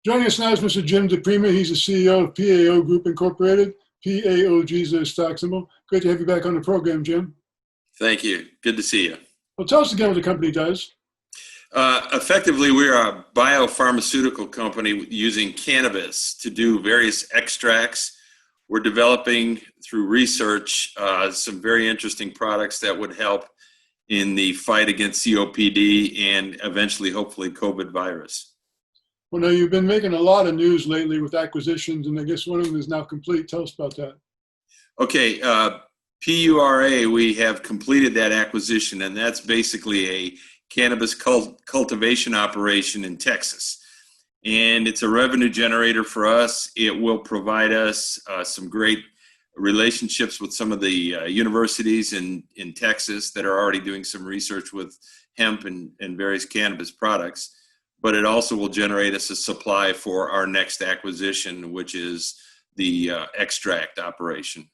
Joining us now is Mr. Jim DiPrima. He's the CEO of PAO Group Incorporated. PAOG is their stock symbol. Great to have you back on the program, Jim. Thank you. Good to see you. Well, tell us again what the company does. Effectively, we're a biopharmaceutical company using cannabis to do various extracts. We're developing through research some very interesting products that would help in the fight against COPD and eventually, hopefully, COVID virus. Well, now you've been making a lot of news lately with acquisitions, and I guess one of them is now complete. Tell us about that. Okay, PURA, we have completed that acquisition, and that's basically a cannabis cultivation operation in Texas. And it's a revenue generator for us. It will provide us some great relationships with some of the universities in Texas that are already doing some research with hemp and various cannabis products. But it also will generate us a supply for our next acquisition, which is the extract operation.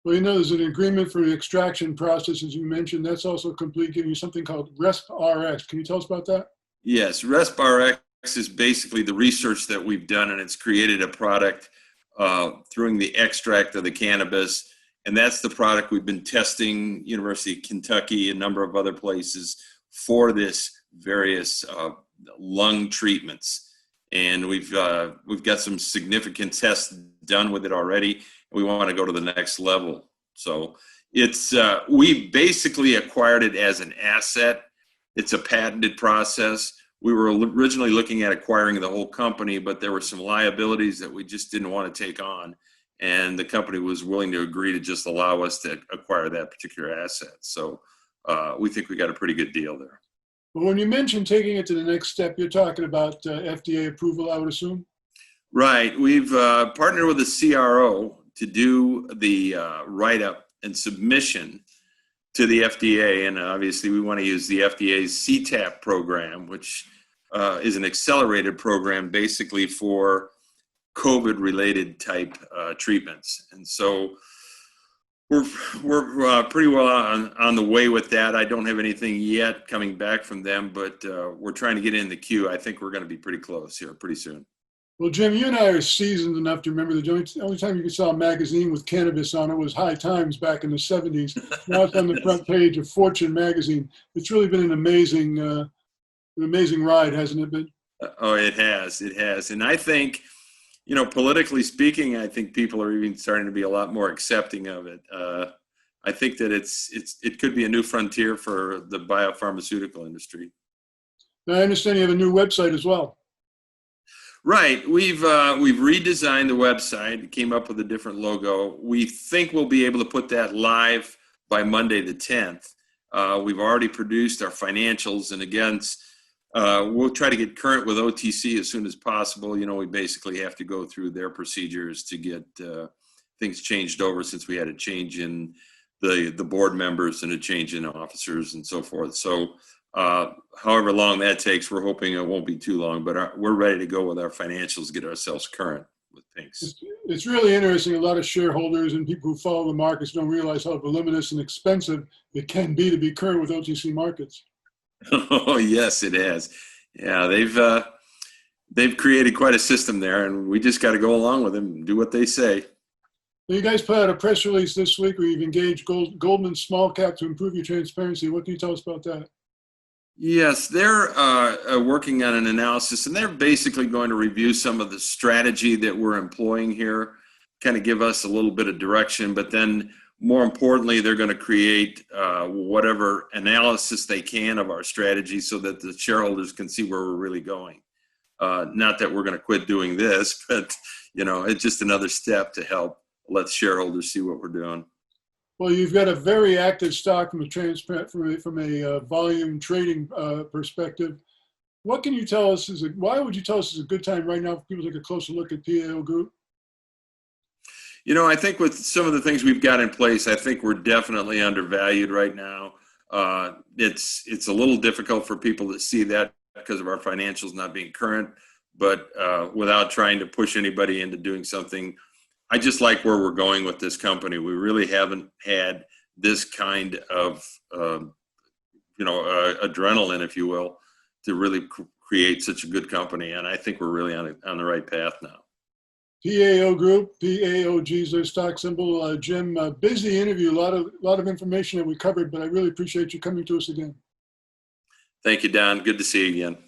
Well, you know, there's an agreement for the extraction process, as you mentioned. That's also complete, giving you something called RESP-RX. Can you tell us about that? Yes, RESP-RX is basically the research that we've done, and it's created a product through the extract of the cannabis. And that's the product we've been testing, University of Kentucky, a number of other places, for this various lung treatments. And we've got some significant tests done with it already. We want to go to the next level. So it's we basically acquired it as an asset. It's a patented process. We were originally looking at acquiring the whole company, but there were some liabilities that we just didn't want to take on. And the company was willing to agree to just allow us to acquire that particular asset. So we think we got a pretty good deal there. Well, when you mentioned taking it to the next step, you're talking about FDA approval, I would assume? Right. We've partnered with a CRO to do the write-up and submission to the FDA. And obviously, we want to use the FDA's CTAP program, which is an accelerated program basically for COVID-related type treatments. And so we're pretty well on the way with that. I don't have anything yet coming back from them, but we're trying to get in the queue. I think we're going to be pretty close here pretty soon. Well, Jim, you and I are seasoned enough to remember the only time you could sell a magazine with cannabis on it was High Times back in the 70s. Now it's on the front page of Fortune magazine. It's really been an amazing ride, hasn't it been? Oh, it has. It has. And I think, you know, politically speaking, I think people are even starting to be a lot more accepting of it. I think that it could be a new frontier for the biopharmaceutical industry. Now, I understand you have a new website as well. Right. We've redesigned the website, came up with a different logo. We think we'll be able to put that live by Monday the 10th. We've already produced our financials, and again, we'll try to get current with OTC as soon as possible. You know, we basically have to go through their procedures to get things changed over, since we had a change in the board members and a change in officers and so forth. So however long that takes, we're hoping it won't be too long, but we're ready to go with our financials, get ourselves current with things. It's really interesting. A lot of shareholders and people who follow the markets don't realize how voluminous and expensive it can be to be current with OTC markets. Oh, yes, it has. Yeah, they've created quite a system there, and we just got to go along with them and do what they say. You guys put out a press release this week where you've engaged Goldman Small Cap to improve your transparency. What can you tell us about that? Yes, they're working on an analysis, and they're basically going to review some of the strategy that we're employing here, kind of give us a little bit of direction, but then more importantly, they're going to create whatever analysis they can of our strategy so that the shareholders can see where we're really going. Not that we're going to quit doing this, but you know, it's just another step to help let shareholders see what we're doing. Well, you've got a very active stock from a volume trading perspective. What can you tell us? Why would you tell us it's a good time right now for people to take a closer look at PAO Group? You know, I think with some of the things we've got in place, I think we're definitely undervalued right now. It's a little difficult for people to see that because of our financials not being current, but without trying to push anybody into doing something, I just like where we're going with this company. We really haven't had this kind of, adrenaline, if you will, to really create such a good company. And I think we're really on the right path now. PAO Group, PAOG is their stock symbol. Jim, busy interview, a lot of information that we covered, but I really appreciate you coming to us again. Thank you, Don. Good to see you again.